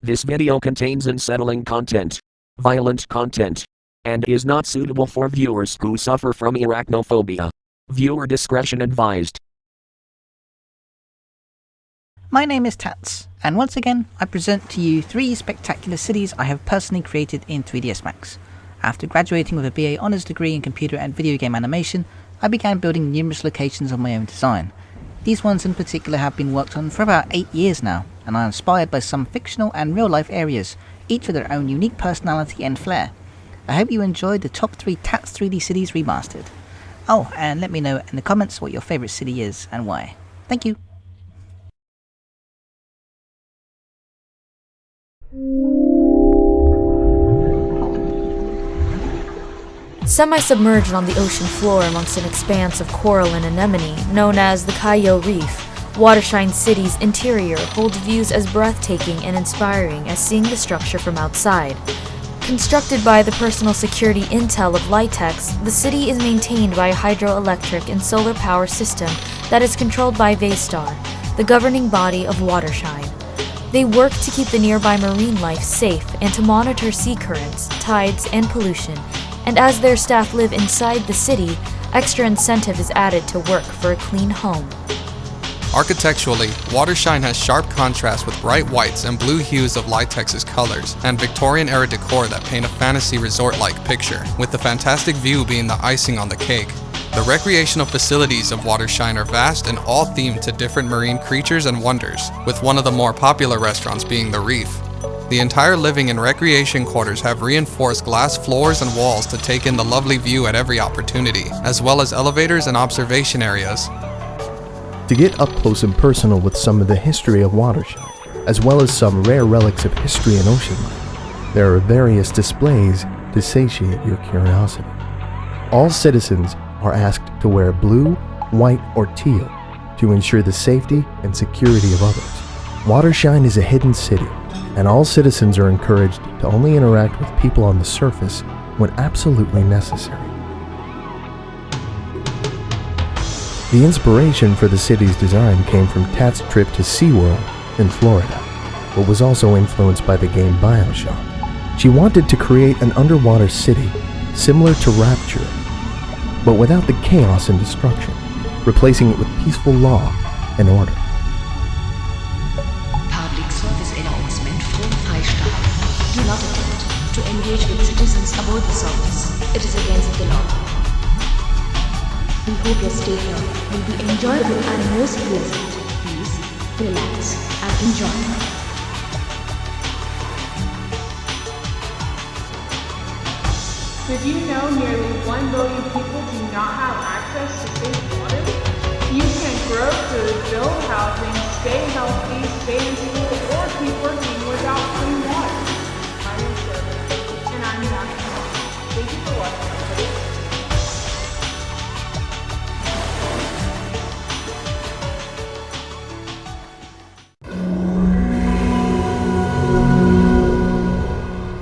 This video contains unsettling content, violent content, and is not suitable for viewers who suffer from arachnophobia. Viewer discretion advised. My name is Tats, and once again I present to you 3 spectacular cities I have personally created in 3ds Max. After graduating with a BA Honours degree in computer and video game animation, I began building numerous locations of my own design. These ones in particular have been worked on for about 8 years now, and are inspired by some fictional and real life areas, each with their own unique personality and flair. I hope you enjoyed the top 3 Tats 3D cities remastered. Oh, and let me know in the comments what your favourite city is and why. Thank you. Semi-submerged on the ocean floor amongst an expanse of coral and anemone known as the Cayo Reef, Watershine City's interior holds views as breathtaking and inspiring as seeing the structure from outside. Constructed by the personal security intel of Litex, the city is maintained by a hydroelectric and solar power system that is controlled by Tristar, the governing body of Watershine. They work to keep the nearby marine life safe and to monitor sea currents, tides, and pollution, and as their staff live inside the city, extra incentive is added to work for a clean home. Architecturally, Watershine has sharp contrast with bright whites and blue hues of Litex's colors, and Victorian-era decor that paint a fantasy resort-like picture, with the fantastic view being the icing on the cake. The recreational facilities of Watershine are vast and all themed to different marine creatures and wonders, with one of the more popular restaurants being the Reef. The entire living and recreation quarters have reinforced glass floors and walls to take in the lovely view at every opportunity, as well as elevators and observation areas. To get up close and personal with some of the history of Watershine, as well as some rare relics of history and ocean life, there are various displays to satiate your curiosity. All citizens are asked to wear blue, white, or teal to ensure the safety and security of others. Watershine is a hidden city, and all citizens are encouraged to only interact with people on the surface when absolutely necessary. The inspiration for the city's design came from Tats' trip to SeaWorld in Florida, but was also influenced by the game BioShock. She wanted to create an underwater city similar to Rapture, but without the chaos and destruction, replacing it with peaceful law and order. Public service announcement from Freistaat. Do not attempt to engage with citizens aboard the service. It is against the law. We hope your stay here will be enjoyable and most pleasant. Please relax and enjoy. Did you know nearly 1 billion people do not have access to safe water? You can grow food, build housing, stay healthy, stay in school, or keep working without clean water. I'm in service, and I'm Manasumus. Thank you for watching, everybody.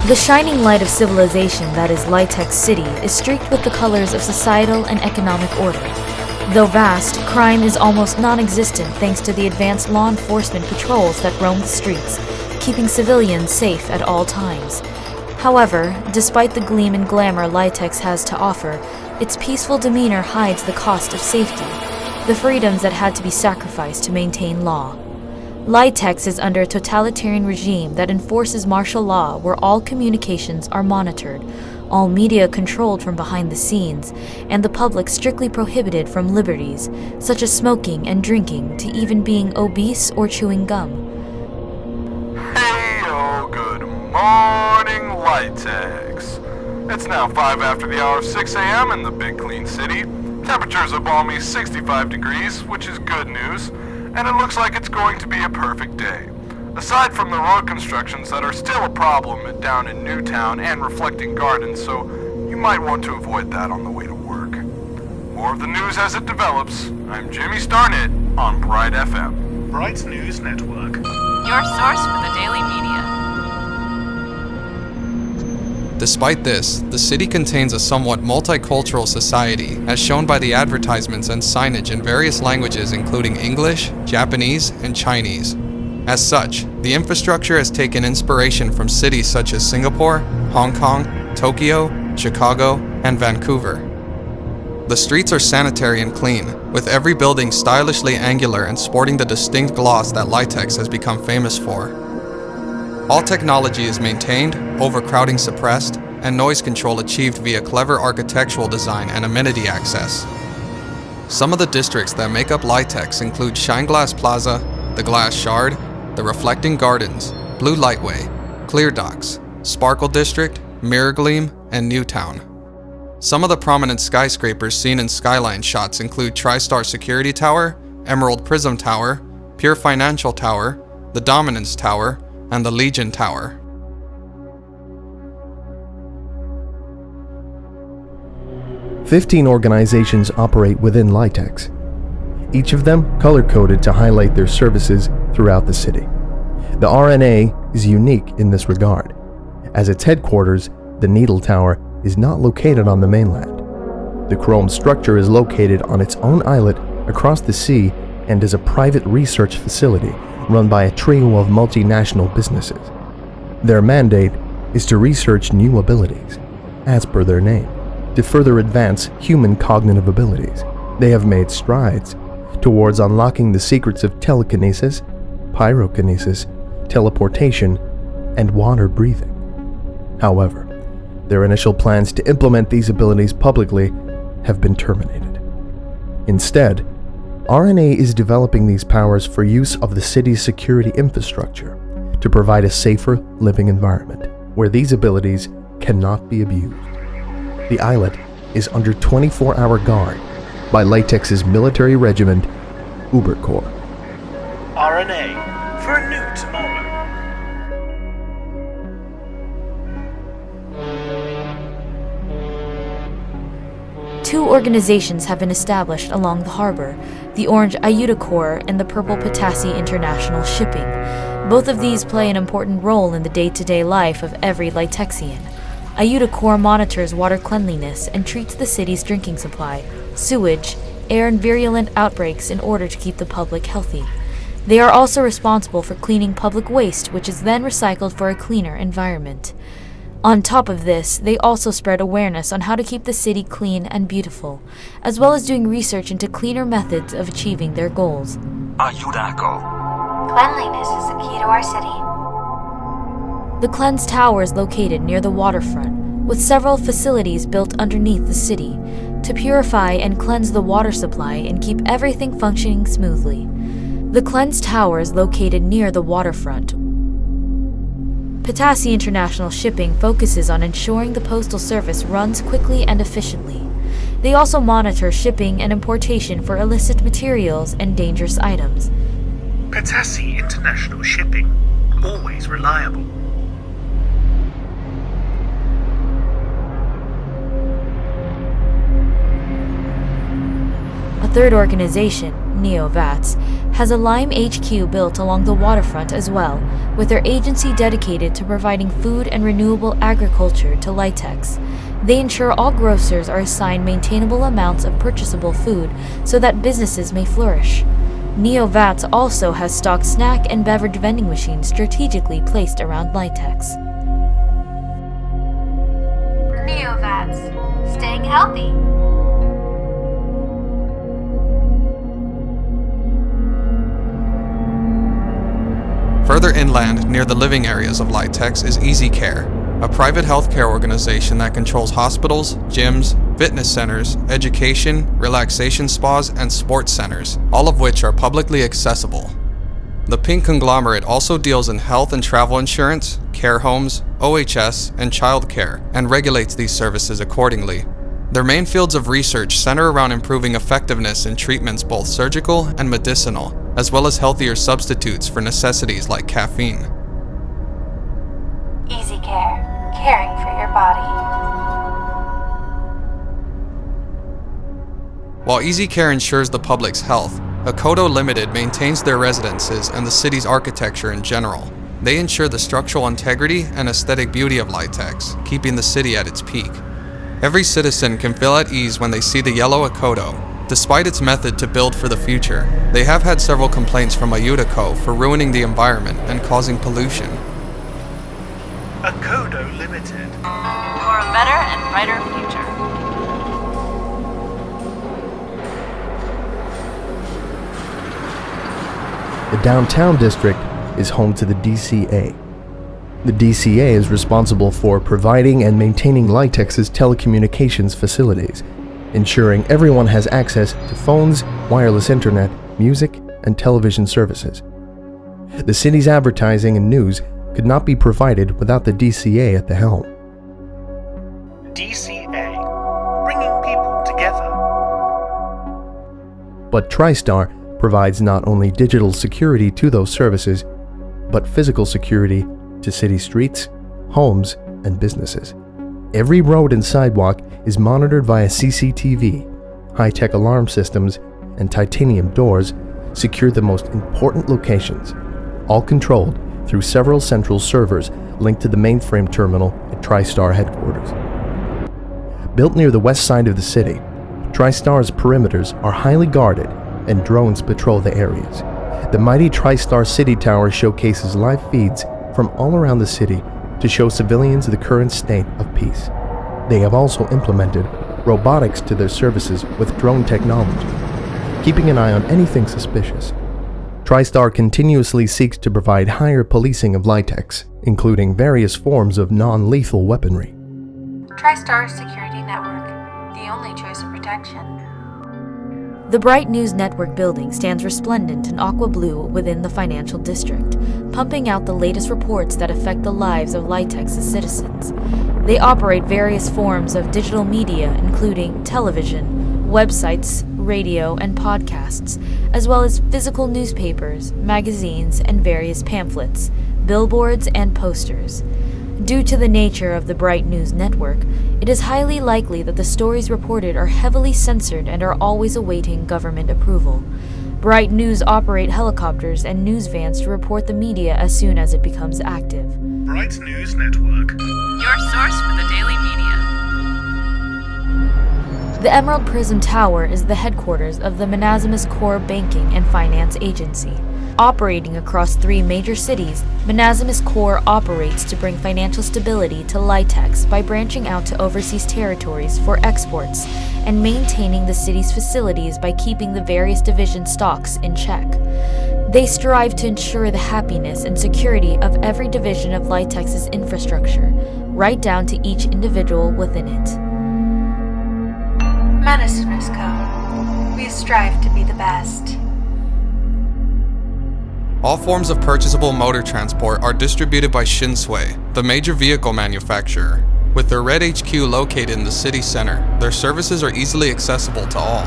The shining light of civilization that is Litex City is streaked with the colors of societal and economic order. Though vast, crime is almost non-existent thanks to the advanced law enforcement patrols that roam the streets, keeping civilians safe at all times. However, despite the gleam and glamour Litex has to offer, its peaceful demeanor hides the cost of safety, the freedoms that had to be sacrificed to maintain law. Litex is under a totalitarian regime that enforces martial law where all communications are monitored, all media controlled from behind the scenes, and the public strictly prohibited from liberties, such as smoking and drinking, to even being obese or chewing gum. Hey-o, good morning, Litex. It's now 5 after the hour of 6 a.m. in the big clean city. Temperature's a balmy 65 degrees, which is good news. And it looks like it's going to be a perfect day. Aside from the road constructions that are still a problem down in Newtown and Reflecting Gardens, so you might want to avoid that on the way to work. More of the news as it develops. I'm Jimmy Starnett on Bright FM. Bright News Network. Your source for the daily media. Despite this, the city contains a somewhat multicultural society, as shown by the advertisements and signage in various languages including English, Japanese, and Chinese. As such, the infrastructure has taken inspiration from cities such as Singapore, Hong Kong, Tokyo, Chicago, and Vancouver. The streets are sanitary and clean, with every building stylishly angular and sporting the distinct gloss that Litex has become famous for. All technology is maintained, overcrowding suppressed, and noise control achieved via clever architectural design and amenity access. Some of the districts that make up Litex include Shineglass Plaza, the Glass Shard, the Reflecting Gardens, Blue Lightway, Clear Docks, Sparkle District, Mirror Gleam, and Newtown. Some of the prominent skyscrapers seen in skyline shots include Tristar Security Tower, Emerald Prism Tower, Pure Financial Tower, the Dominance Tower, and the Legion Tower. "15 organizations operate within Litex, each of them color-coded to highlight their services throughout the city. The R.N.A. is unique in this regard, as its headquarters, the Needle Tower, is not located on the mainland. The Chrome structure is located on its own islet across the sea and is a private research facility run by a trio of multinational businesses. Their mandate is to research new abilities, as per their name, to further advance human cognitive abilities. They have made strides towards unlocking the secrets of telekinesis, pyrokinesis, teleportation, and water breathing. However, their initial plans to implement these abilities publicly have been terminated. Instead, R.N.A. is developing these powers for use of the city's security infrastructure to provide a safer living environment where these abilities cannot be abused. The islet is under 24-hour guard by Litex's military regiment, Corp. R.N.A. for a new tomorrow. Two organizations have been established along the harbor, the orange Aueyda Co and the purple Petassi International Shipping. Both of these play an important role in the day-to-day life of every Litexian. Aueyda Co monitors water cleanliness and treats the city's drinking supply, sewage, air and virulent outbreaks in order to keep the public healthy. They are also responsible for cleaning public waste, which is then recycled for a cleaner environment. On top of this, they also spread awareness on how to keep the city clean and beautiful, as well as doing research into cleaner methods of achieving their goals. Aueyda Co. Cleanliness is the key to our city. The Cleanse Tower is located near the waterfront, with several facilities built underneath the city to purify and cleanse the water supply and keep everything functioning smoothly. The Cleanse Tower is located near the waterfront. Petassi International Shipping focuses on ensuring the postal service runs quickly and efficiently. They also monitor shipping and importation for illicit materials and dangerous items. Petassi International Shipping, always reliable. A third organization, Vats, has a Lime HQ built along the waterfront as well, with their agency dedicated to providing food and renewable agriculture to Litex. They ensure all grocers are assigned maintainable amounts of purchasable food so that businesses may flourish. Vats also has stocked snack and beverage vending machines strategically placed around Litex. Vats, staying healthy. Further inland, near the living areas of Litex, is Easy Care, a private healthcare organization that controls hospitals, gyms, fitness centers, education, relaxation spas, and sports centers, all of which are publicly accessible. The pink conglomerate also deals in health and travel insurance, care homes, OHS, and childcare, and regulates these services accordingly. Their main fields of research center around improving effectiveness in treatments both surgical and medicinal, as well as healthier substitutes for necessities like caffeine. Easy Care, caring for your body. While Easy Care ensures the public's health, Aikodo Ltd. maintains their residences and the city's architecture in general. They ensure the structural integrity and aesthetic beauty of Litex, keeping the city at its peak. Every citizen can feel at ease when they see the yellow Aikodo, Despite its method to build for the future, they have had several complaints from Aueyda Co for ruining the environment and causing pollution. Aikodo Ltd. For a better and brighter future. The downtown district is home to the DCA. The DCA is responsible for providing and maintaining Litex's telecommunications facilities, ensuring everyone has access to phones, wireless internet, music, and television services. The city's advertising and news could not be provided without the DCA at the helm. DCA, bringing people together. But Tristar provides not only digital security to those services, but physical security to city streets, homes, and businesses. Every road and sidewalk is monitored via CCTV, high-tech alarm systems, and titanium doors secure the most important locations, all controlled through several central servers linked to the mainframe terminal at Tristar headquarters. Built near the west side of the city, Tristar's perimeters are highly guarded and drones patrol the areas. The mighty Tristar City Tower showcases live feeds from all around the city to show civilians the current state of peace. They have also implemented robotics to their services with drone technology, keeping an eye on anything suspicious. Tristar continuously seeks to provide higher policing of Litex, including various forms of non-lethal weaponry. TriStar Security Network, the only choice of protection. The Bright News Network building stands resplendent in aqua blue within the financial district, pumping out the latest reports that affect the lives of Litex's citizens. They operate various forms of digital media, including television, websites, radio, and podcasts, as well as physical newspapers, magazines, and various pamphlets, billboards, and posters. Due to the nature of the Bright News Network, it is highly likely that the stories reported are heavily censored and are always awaiting government approval. Bright News operate helicopters and news vans to report the media as soon as it becomes active. Bright News Network. Your source for the daily media. The Emerald Prism Tower is the headquarters of the Manasumus Co banking and finance agency. Operating across 3 major cities, Manasumus Co operates to bring financial stability to Litex by branching out to overseas territories for exports and maintaining the city's facilities by keeping the various division stocks in check. They strive to ensure the happiness and security of every division of Litex's infrastructure, right down to each individual within it. Manasumus Co. We strive to be the best. All forms of purchasable motor transport are distributed by Shinzui, the major vehicle manufacturer. With their red HQ located in the city center, their services are easily accessible to all.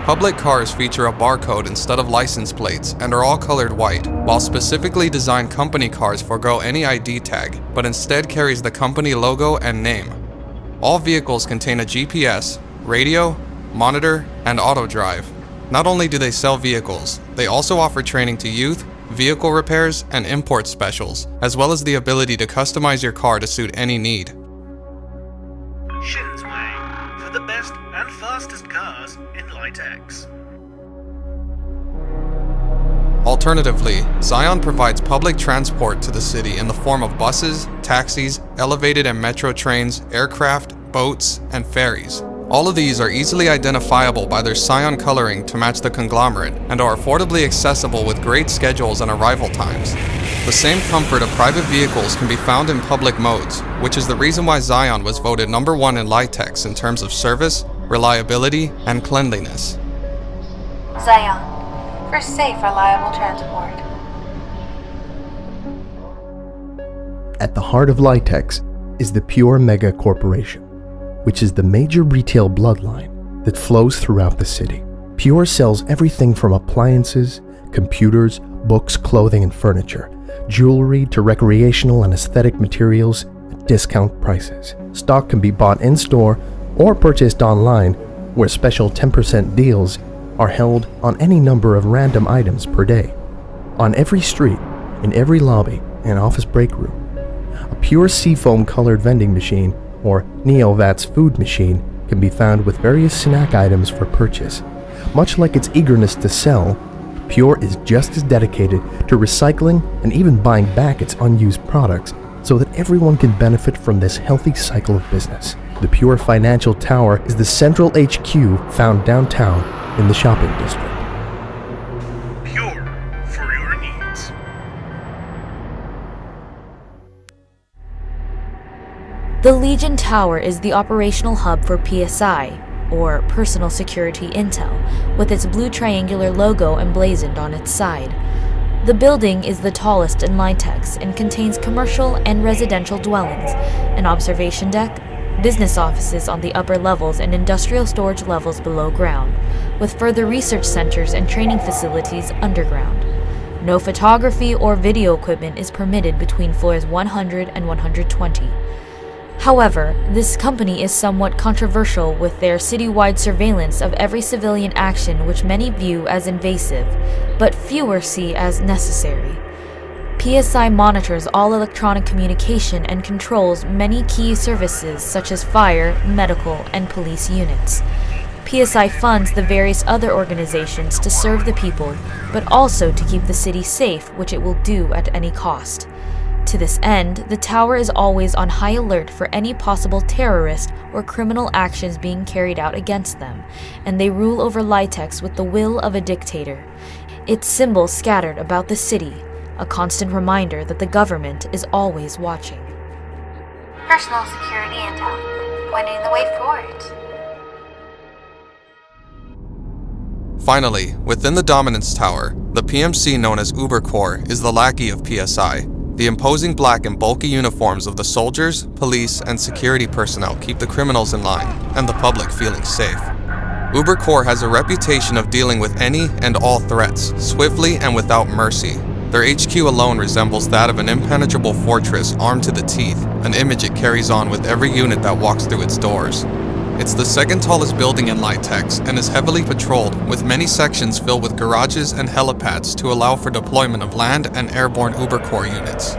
Public cars feature a barcode instead of license plates and are all colored white, while specifically designed company cars forego any ID tag, but instead carries the company logo and name. All vehicles contain a GPS, radio, monitor, and auto drive. Not only do they sell vehicles, they also offer training to youth, vehicle repairs, and import specials, as well as the ability to customize your car to suit any need. Shinzui, for the best and fastest cars in Litex. Alternatively, Zion provides public transport to the city in the form of buses, taxis, elevated and metro trains, aircraft, boats, and ferries. All of these are easily identifiable by their cyan coloring to match the conglomerate and are affordably accessible with great schedules and arrival times. The same comfort of private vehicles can be found in public modes, which is the reason why Zion was voted number 1 in Litex in terms of service, reliability, and cleanliness. Zion, for safe, reliable transport. At the heart of Litex is the Pure Mega Corporation, which is the major retail bloodline that flows throughout the city. Pure sells everything from appliances, computers, books, clothing, and furniture, jewelry to recreational and aesthetic materials at discount prices. Stock can be bought in-store or purchased online, where special 10% deals are held on any number of random items per day. On every street, in every lobby and office break room, a pure seafoam colored vending machine or Vats food machine can be found with various snack items for purchase, Much like its eagerness to sell, Pure is just as dedicated to recycling and even buying back its unused products so that everyone can benefit from this healthy cycle of business. The Pure Financial Tower is the central HQ found downtown in the shopping district. Pure for your needs. The Legion Tower is the operational hub for P.S.I, or Personal Security Intel, with its blue triangular logo emblazoned on its side. The building is the tallest in Litex and contains commercial and residential dwellings, an observation deck, business offices on the upper levels and industrial storage levels below ground, with further research centers and training facilities underground. No photography or video equipment is permitted between floors 100 and 120. However, this company is somewhat controversial with their citywide surveillance of every civilian action, which many view as invasive, but fewer see as necessary. P.S.I monitors all electronic communication and controls many key services such as fire, medical, and police units. P.S.I funds the various other organizations to serve the people, but also to keep the city safe, which it will do at any cost. To this end, the tower is always on high alert for any possible terrorist or criminal actions being carried out against them, and they rule over Litex with the will of a dictator. Its symbols scattered about the city, a constant reminder that the government is always watching. Personal security intel, pointing the way forward. Finally, within the Dominance Tower, the PMC known as Uber Corp is the lackey of P.S.I. The imposing black and bulky uniforms of the soldiers, police, and security personnel keep the criminals in line and the public feeling safe. Uber Corp has a reputation of dealing with any and all threats, swiftly and without mercy. Their HQ alone resembles that of an impenetrable fortress armed to the teeth, an image it carries on with every unit that walks through its doors. It's the second tallest building in Litex and is heavily patrolled, with many sections filled with garages and helipads to allow for deployment of land and airborne Uber Corp units.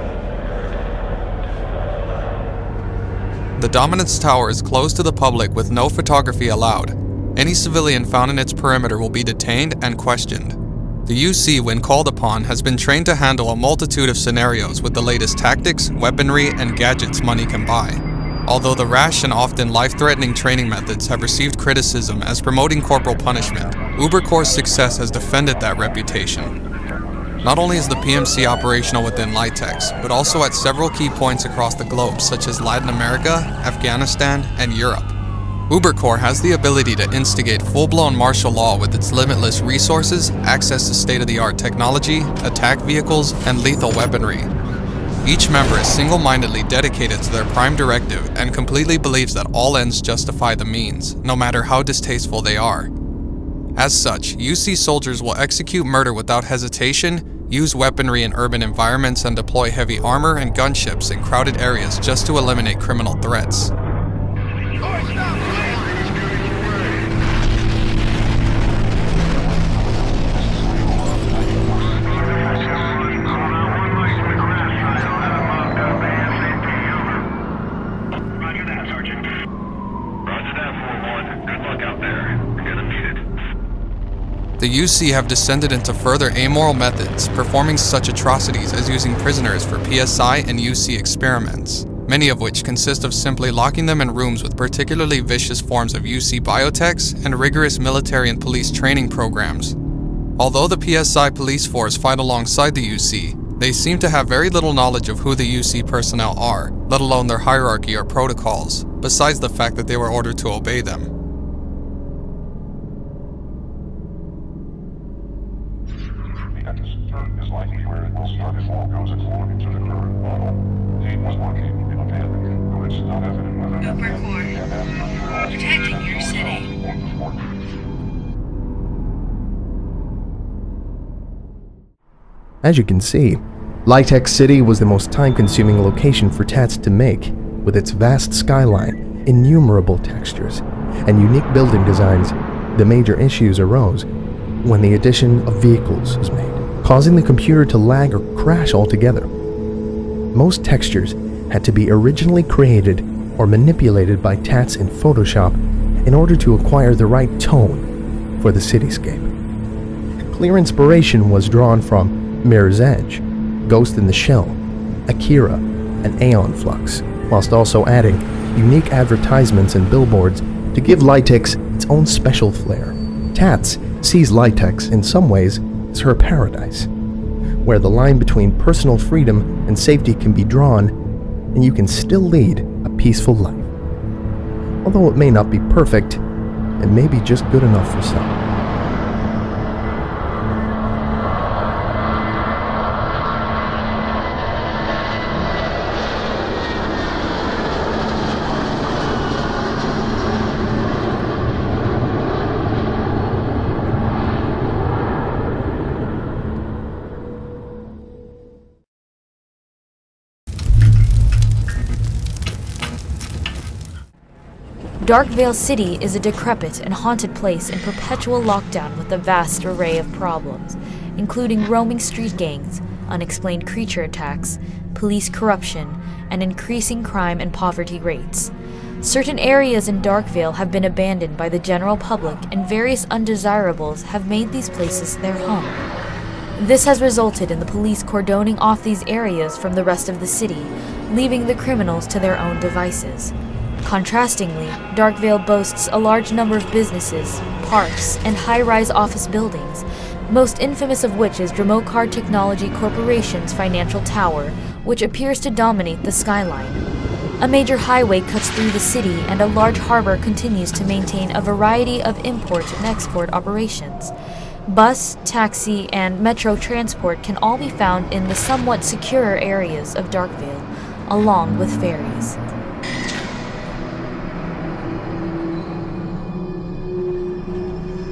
The Dominance Tower is closed to the public with no photography allowed. Any civilian found in its perimeter will be detained and questioned. The UC, when called upon, has been trained to handle a multitude of scenarios with the latest tactics, weaponry, and gadgets money can buy. Although the rash and often life-threatening training methods have received criticism as promoting corporal punishment, Uber Corp's success has defended that reputation. Not only is the PMC operational within Litex, but also at several key points across the globe such as Latin America, Afghanistan, and Europe. Uber Corp has the ability to instigate full-blown martial law with its limitless resources, access to state-of-the-art technology, attack vehicles, and lethal weaponry. Each member is single-mindedly dedicated to their prime directive and completely believes that all ends justify the means, no matter how distasteful they are. As such, UC soldiers will execute murder without hesitation, use weaponry in urban environments, and deploy heavy armor and gunships in crowded areas just to eliminate criminal threats. The UC have descended into further amoral methods, performing such atrocities as using prisoners for P.S.I. and UC experiments, many of which consist of simply locking them in rooms with particularly vicious forms of UC biotechs and rigorous military and police training programs. Although the P.S.I. police force fight alongside the UC, they seem to have very little knowledge of who the UC personnel are, let alone their hierarchy or protocols, besides the fact that they were ordered to obey them. Protecting your city. As you can see, Litex City was the most time-consuming location for Tats to make, with its vast skyline, innumerable textures, and unique building designs. The major issues arose when the addition of vehicles was made, causing the computer to lag or crash altogether. Most textures had to be originally created or manipulated by Tats in Photoshop in order to acquire the right tone, for the cityscape. Clear inspiration was drawn from Mirror's Edge, Ghost in the Shell, Akira, and Aeon Flux, whilst also adding unique advertisements and billboards to give Litex its own special flair. Tats sees Litex in some ways as her paradise, where the line between personal freedom and safety can be drawn, and you can still lead a peaceful life. Although it may not be perfect, it may be just good enough for some. Darkvale City is a decrepit and haunted place in perpetual lockdown with a vast array of problems, including roaming street gangs, unexplained creature attacks, police corruption, and increasing crime and poverty rates. Certain areas in Darkvale have been abandoned by the general public, and various undesirables have made these places their home. This has resulted in the police cordoning off these areas from the rest of the city, leaving the criminals to their own devices. Contrastingly, Darkvale boasts a large number of businesses, parks, and high-rise office buildings, most infamous of which is Dromokar Technology Corporation's financial tower, which appears to dominate the skyline. A major highway cuts through the city, and a large harbor continues to maintain a variety of import and export operations. Bus, taxi, and metro transport can all be found in the somewhat securer areas of Darkvale, along with ferries.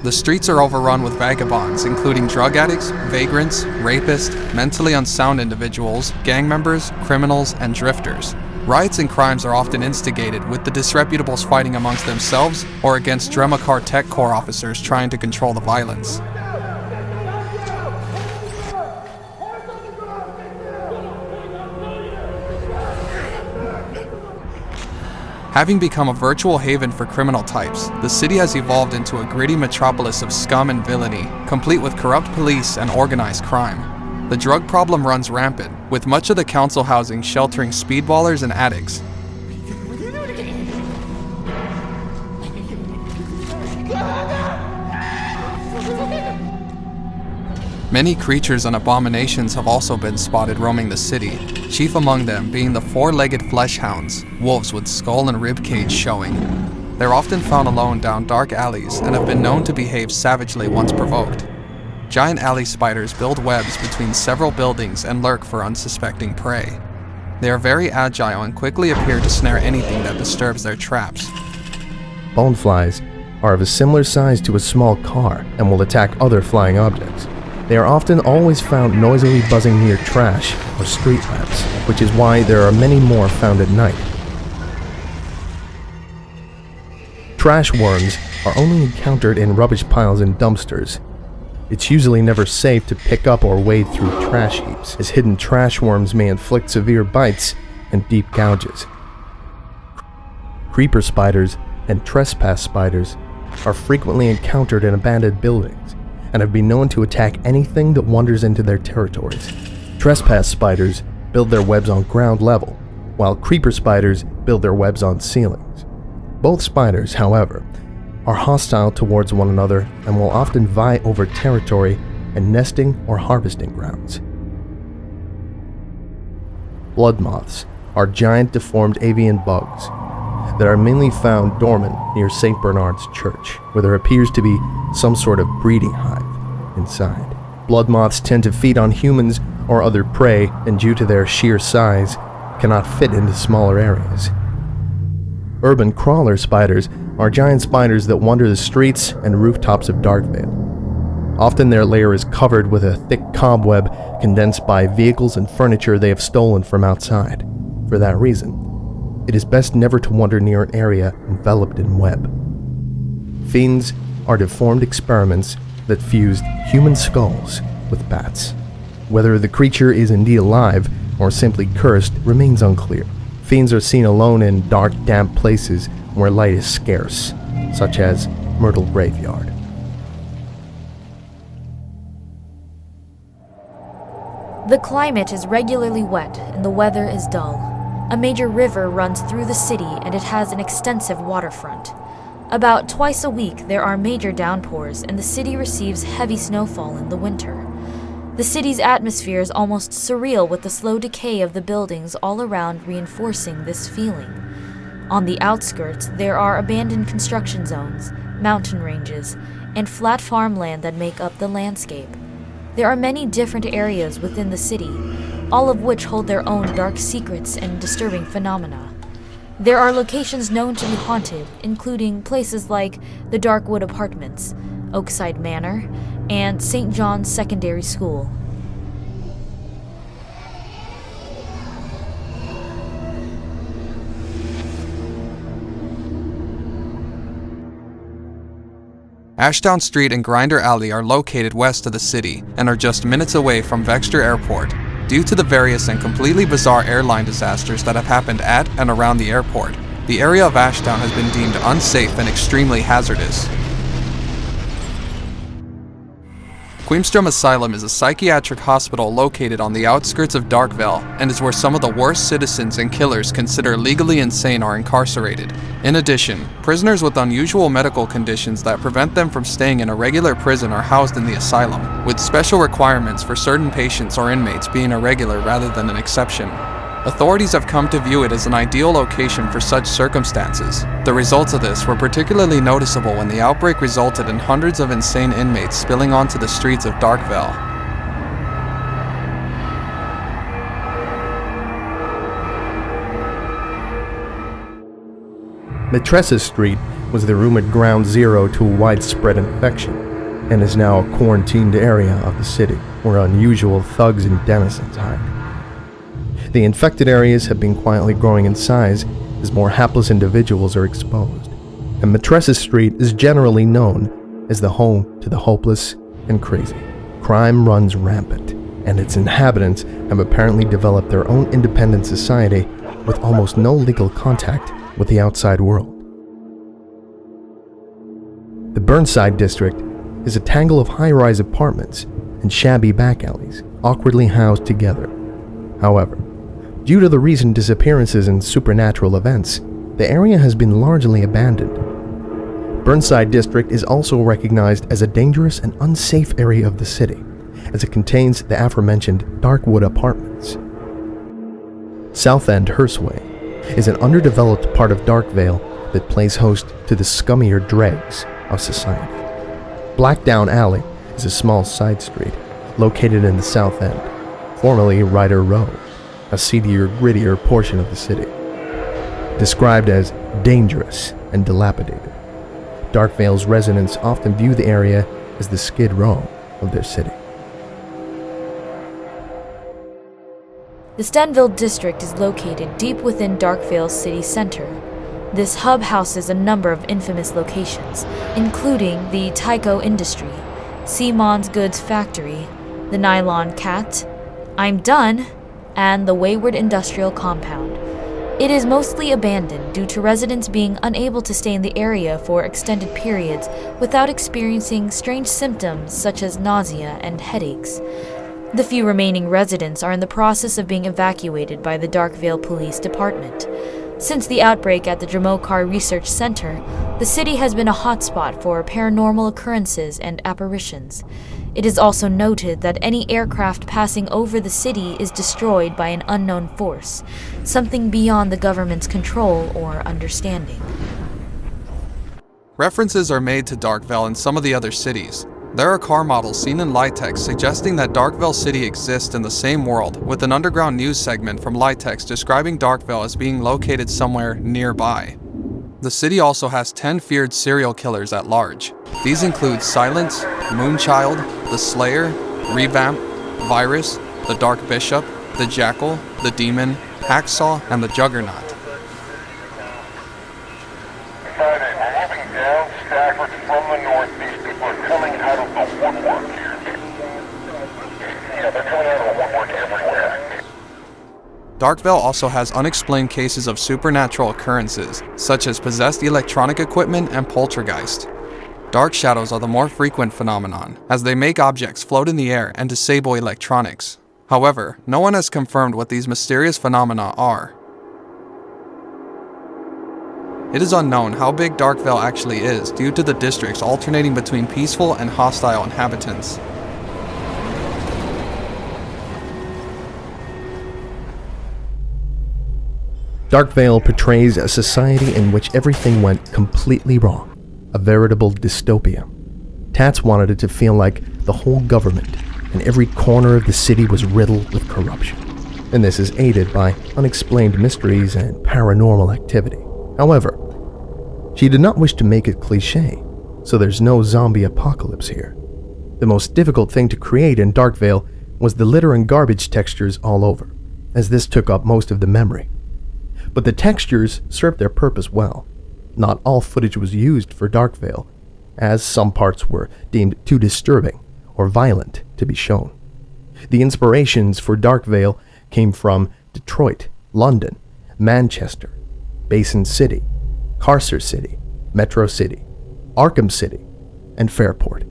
The streets are overrun with vagabonds, including drug addicts, vagrants, rapists, mentally unsound individuals, gang members, criminals, and drifters. Riots and crimes are often instigated, with the disreputables fighting amongst themselves or against Dromokar Tech Corps officers trying to control the violence. Having become a virtual haven for criminal types, the city has evolved into a gritty metropolis of scum and villainy, complete with corrupt police and organized crime. The drug problem runs rampant, with much of the council housing sheltering speedballers and addicts. Many creatures and abominations have also been spotted roaming the city, chief among them being the four-legged flesh hounds, wolves with skull and ribcage showing. They're often found alone down dark alleys and have been known to behave savagely once provoked. Giant alley spiders build webs between several buildings and lurk for unsuspecting prey. They are very agile and quickly appear to snare anything that disturbs their traps. Boneflies are of a similar size to a small car and will attack other flying objects. They are often always found noisily buzzing near trash or street lamps, which is why there are many more found at night. Trash worms are only encountered in rubbish piles and dumpsters. It's usually never safe to pick up or wade through trash heaps, as hidden trash worms may inflict severe bites and deep gouges. Creeper spiders and trespass spiders are frequently encountered in abandoned buildings, and have been known to attack anything that wanders into their territories. Trespass spiders build their webs on ground level, while creeper spiders build their webs on ceilings. Both spiders, however, are hostile towards one another and will often vie over territory and nesting or harvesting grounds. Blood moths are giant deformed avian bugs that are mainly found dormant near St. Bernard's Church, where there appears to be some sort of breeding hive inside. Blood moths tend to feed on humans or other prey, and due to their sheer size, cannot fit into smaller areas. Urban crawler spiders are giant spiders that wander the streets and rooftops of Darkvale. Often their lair is covered with a thick cobweb condensed by vehicles and furniture they have stolen from outside. For that reason, it is best never to wander near an area enveloped in web. Fiends are deformed experiments that fused human skulls with bats. Whether the creature is indeed alive or simply cursed remains unclear. Fiends are seen alone in dark, damp places where light is scarce, such as Myrtle Graveyard. The climate is regularly wet and the weather is dull. A major river runs through the city and it has an extensive waterfront. About twice a week there are major downpours and the city receives heavy snowfall in the winter. The city's atmosphere is almost surreal with the slow decay of the buildings all around reinforcing this feeling. On the outskirts, there are abandoned construction zones, mountain ranges, and flat farmland that make up the landscape. There are many different areas within the city, all of which hold their own dark secrets and disturbing phenomena. There are locations known to be haunted, including places like the Darkwood Apartments, Oakside Manor, and St. John's Secondary School. Ashdown Street and Grinder Alley are located west of the city and are just minutes away from Vexter Airport. Due to the various and completely bizarre airline disasters that have happened at and around the airport, the area of Ashdown has been deemed unsafe and extremely hazardous. Queenstra Asylum is a psychiatric hospital located on the outskirts of Darkvale and is where some of the worst citizens and killers considered legally insane are incarcerated. In addition, prisoners with unusual medical conditions that prevent them from staying in a regular prison are housed in the asylum, with special requirements for certain patients or inmates being a regular rather than an exception. Authorities have come to view it as an ideal location for such circumstances. The results of this were particularly noticeable when the outbreak resulted in hundreds of insane inmates spilling onto the streets of Darkvale. Metressa Street was the rumored ground zero to a widespread infection, and is now a quarantined area of the city where unusual thugs and denizens hide. The infected areas have been quietly growing in size as more hapless individuals are exposed, and Metressa Street is generally known as the home to the hopeless and crazy. Crime runs rampant, and its inhabitants have apparently developed their own independent society with almost no legal contact with the outside world. The Burnside District is a tangle of high-rise apartments and shabby back alleys awkwardly housed together. However, due to the recent disappearances and supernatural events, the area has been largely abandoned. Burnside District is also recognized as a dangerous and unsafe area of the city, as it contains the aforementioned Darkwood Apartments. End Hearseway is an underdeveloped part of Darkvale that plays host to the scummier dregs of society. Blackdown Alley is a small side street located in the South End, formerly Ryder Row, a seedier, grittier portion of the city. Described as dangerous and dilapidated, Darkvale's residents often view the area as the Skid Row of their city. The Stenville District is located deep within Darkvale's city center. This hub houses a number of infamous locations, including the Tyco Industry, Seamon's Goods Factory, the Nylon Cat, I'm Done, and the Wayward Industrial Compound. It is mostly abandoned due to residents being unable to stay in the area for extended periods without experiencing strange symptoms such as nausea and headaches. The few remaining residents are in the process of being evacuated by the Darkvale Police Department. Since the outbreak at the Dromokar Research Center, the city has been a hotspot for paranormal occurrences and apparitions. It is also noted that any aircraft passing over the city is destroyed by an unknown force, something beyond the government's control or understanding. References are made to Darkvale in some of the other cities. There are car models seen in Litex suggesting that Darkvale City exists in the same world, with an underground news segment from Litex describing Darkvale as being located somewhere nearby. The city also has 10 feared serial killers at large. These include Silence, Moonchild, the Slayer, Revamp, Virus, the Dark Bishop, the Jackal, the Demon, Hacksaw, and the Juggernaut. Friday, we're moving down Stafford from the north. These people are coming out of the woodwork here. Yeah, they're coming out of the woodwork everywhere. Darkvale also has unexplained cases of supernatural occurrences, such as possessed electronic equipment and poltergeist. Dark shadows are the more frequent phenomenon, as they make objects float in the air and disable electronics. However, no one has confirmed what these mysterious phenomena are. It is unknown how big Darkvale actually is due to the districts alternating between peaceful and hostile inhabitants. Darkvale portrays a society in which everything went completely wrong, a veritable dystopia. Tats wanted it to feel like the whole government and every corner of the city was riddled with corruption, and this is aided by unexplained mysteries and paranormal activity. However, she did not wish to make it cliché, so there's no zombie apocalypse here. The most difficult thing to create in Darkvale was the litter and garbage textures all over, as this took up most of the memory. But the textures served their purpose well. Not all footage was used for Darkvale, as some parts were deemed too disturbing or violent to be shown. The inspirations for Darkvale came from Detroit, London, Manchester, Basin City, Carcer City, Metro City, Arkham City, and Fairport.